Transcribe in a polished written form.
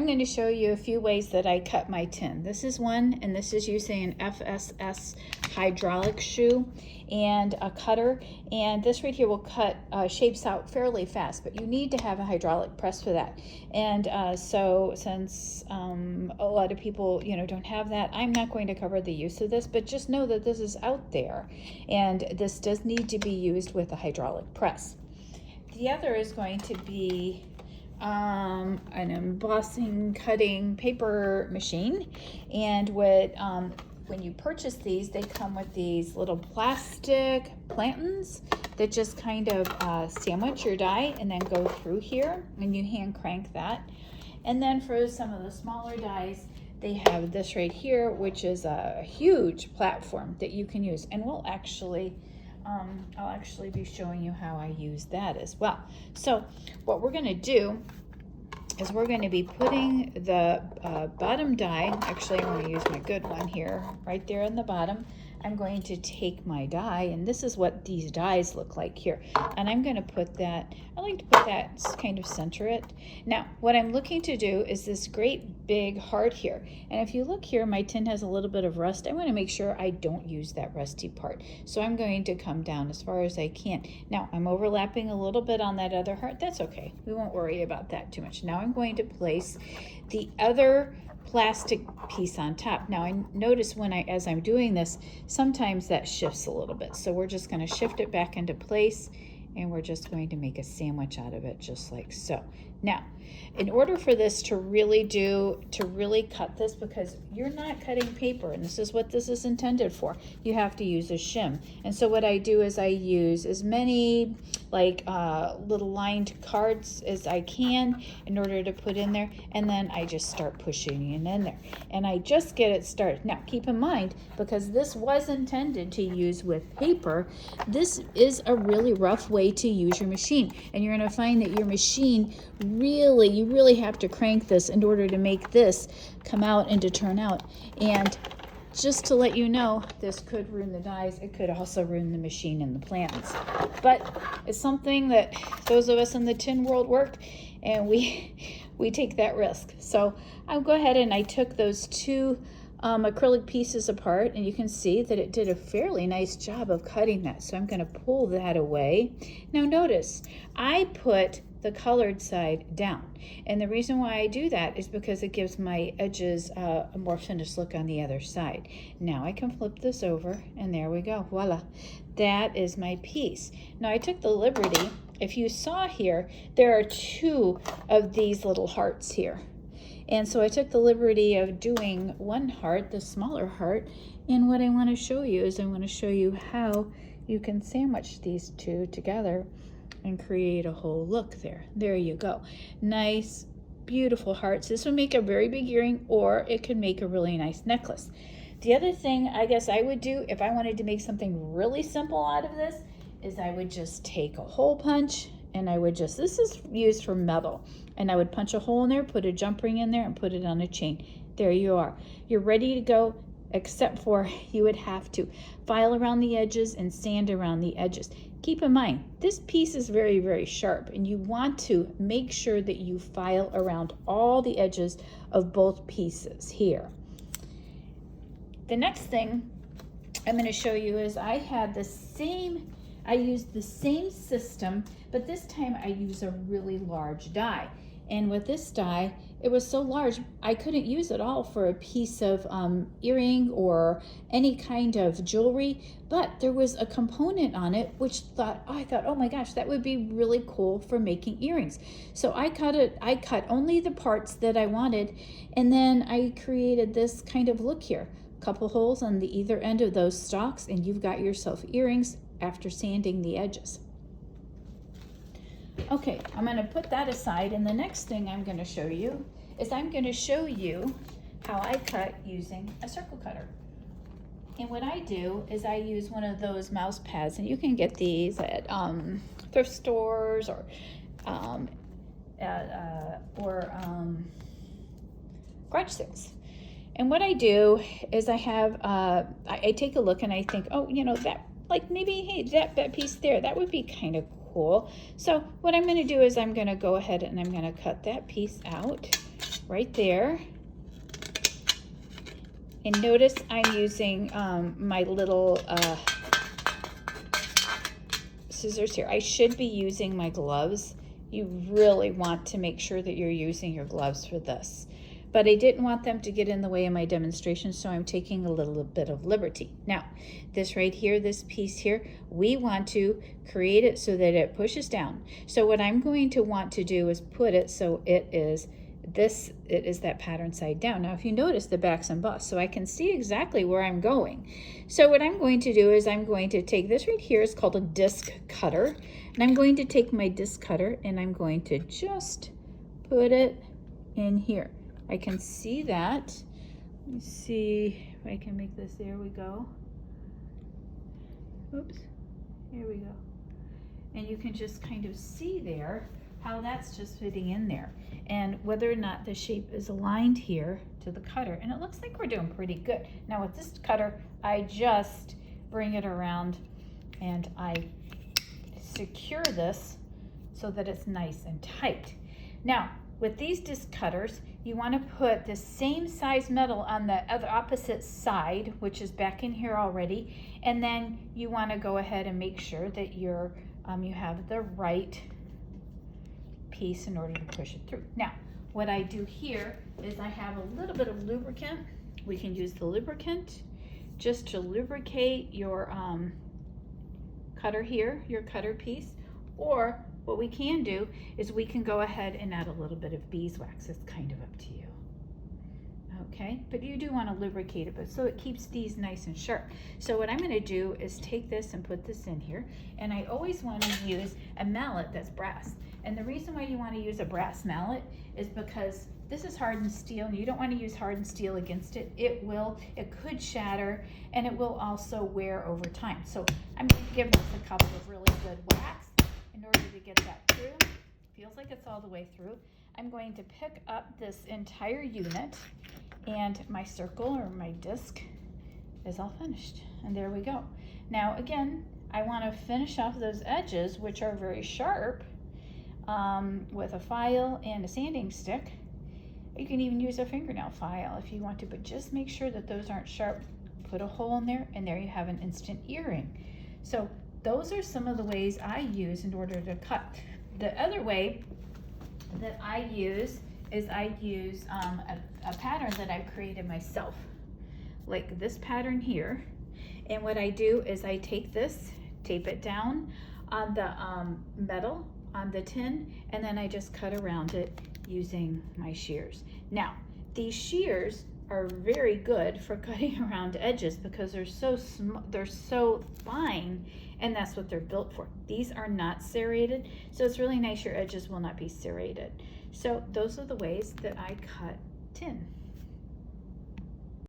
I'm going to show you a few ways that I cut my tin. This is one, and this is using an FSS hydraulic shoe and a cutter. And this right here will cut shapes out fairly fast, but you need to have a hydraulic press for that. And so since a lot of people, don't have that, I'm not going to cover the use of this, but just know that this is out there. And this does need to be used with a hydraulic press. The other is going to be an embossing cutting paper machine, and when you purchase these, they come with these little plastic plantains that just kind of sandwich your die and then go through here, and you hand crank that. And then for some of the smaller dies, they have this right here, which is a huge platform that you can use, and I'll actually be showing you how I use that as well. So what we're going to do is we're going to be putting the bottom die, actually I'm going to use my good one here, right there in the bottom. I'm going to take my die, and this is what these dies look like here. And I'm going to put that, I like to put that, kind of center it. Now, what I'm looking to do is this great big heart here. And if you look here, my tin has a little bit of rust. I want to make sure I don't use that rusty part. So I'm going to come down as far as I can. Now, I'm overlapping a little bit on that other heart. That's okay. We won't worry about that too much. Now I'm going to place the other plastic piece on top. Now I notice as I'm doing this, sometimes that shifts a little bit. So we're just going to shift it back into place, and we're just going to make a sandwich out of it, just like so. Now, in order for this to really cut this, because you're not cutting paper, and this is what this is intended for, you have to use a shim. And so what I do is I use as many little lined cards as I can in order to put in there, and then I just start pushing it in there, and I just get it started. Now keep in mind, because this was intended to use with paper, this is a really rough way to use your machine, and you're going to find that your machine you really have to crank this in order to make this come out and to turn out. And just to let you know, this could ruin the dies. It could also ruin the machine and the plans. But it's something that those of us in the tin world work, and we take that risk. So I'll go ahead, and I took those two acrylic pieces apart, and you can see that it did a fairly nice job of cutting that. So I'm going to pull that away. Now notice, I put the colored side down, and the reason why I do that is because it gives my edges a more finished look on the other side. Now I can flip this over, and there we go, voila, that is my piece. Now I took the liberty, if you saw here, there are two of these little hearts here, and so I took the liberty of doing one heart, the smaller heart, and what I want to show you is I want to show you how you can sandwich these two together and create a whole look there. There you go. Nice, beautiful hearts. This would make a very big earring, or it could make a really nice necklace. The other thing I guess I would do if I wanted to make something really simple out of this is I would just take a hole punch, and I would just, this is used for metal, and I would punch a hole in there, put a jump ring in there, and put it on a chain. There you are. You're ready to go, except for you would have to file around the edges and sand around the edges. Keep in mind, this piece is very, very sharp, and you want to make sure that you file around all the edges of both pieces here. The next thing I'm going to show you is I used the same system, but this time I use a really large die. And with this die, it was so large, I couldn't use it all for a piece of earring or any kind of jewelry, but there was a component on it which I thought, oh my gosh, that would be really cool for making earrings. So I cut only the parts that I wanted, and then I created this kind of look here. Couple holes on the either end of those stalks, and you've got yourself earrings after sanding the edges. Okay, I'm going to put that aside, and the next thing I'm going to show you is I'm going to show you how I cut using a circle cutter. And what I do is I use one of those mouse pads, and you can get these at thrift stores or garage sales. And what I do is I have I take a look and I think, oh, that, like, maybe, hey, that piece there, that would be kind of cool. So what I'm going to do is I'm going to go ahead and I'm going to cut that piece out. right there. And notice I'm using my little scissors here. I should be using my gloves. You really want to make sure that you're using your gloves for this. But I didn't want them to get in the way of my demonstration, so I'm taking a little bit of liberty. Now, this right here, this piece here, we want to create it so that it pushes down. So what I'm going to want to do is put it so it is that pattern side down. Now, if you notice, the back's embossed, so I can see exactly where I'm going. So what I'm going to do is I'm going to take this right here, it's called a disc cutter, and I'm going to take my disc cutter and I'm going to just put it in here. I can see that. Let me see if I can make this. There we go. Oops. Here we go. And you can just kind of see there how that's just fitting in there, and whether or not the shape is aligned here to the cutter. And it looks like we're doing pretty good. Now with this cutter, I just bring it around and I secure this so that it's nice and tight. Now with these disc cutters, you want to put the same size metal on the other opposite side, which is back in here already, and then you want to go ahead and make sure that you have the right piece in order to push it through. Now, what I do here is I have a little bit of lubricant. We can use the lubricant just to lubricate your cutter here, your cutter piece, or what we can do is we can go ahead and add a little bit of beeswax. It's kind of up to you. Okay, but you do want to lubricate it, but so it keeps these nice and sharp. So what I'm going to do is take this and put this in here, and I always want to use a mallet that's brass. And the reason why you want to use a brass mallet is because this is hardened steel, and you don't want to use hardened steel against it. It could shatter, and it will also wear over time. So I'm going to give this a couple of really good whacks in order to get that through. Feels like it's all the way through. I'm going to pick up this entire unit, and my circle or my disc is all finished. And there we go. Now again, I want to finish off those edges, which are very sharp, with a file and a sanding stick. You can even use a fingernail file if you want to, but just make sure that those aren't sharp. Put a hole in there, and there you have an instant earring. So those are some of the ways I use in order to cut. The other way that I use is I use a pattern that I've created myself, like this pattern here. And what I do is I take this, tape it down on the metal, on the tin, and then I just cut around it using my shears. Now, these shears are very good for cutting around edges because they're so fine, and that's what they're built for. These are not serrated, so it's really nice. Your edges will not be serrated. So those are the ways that I cut tin.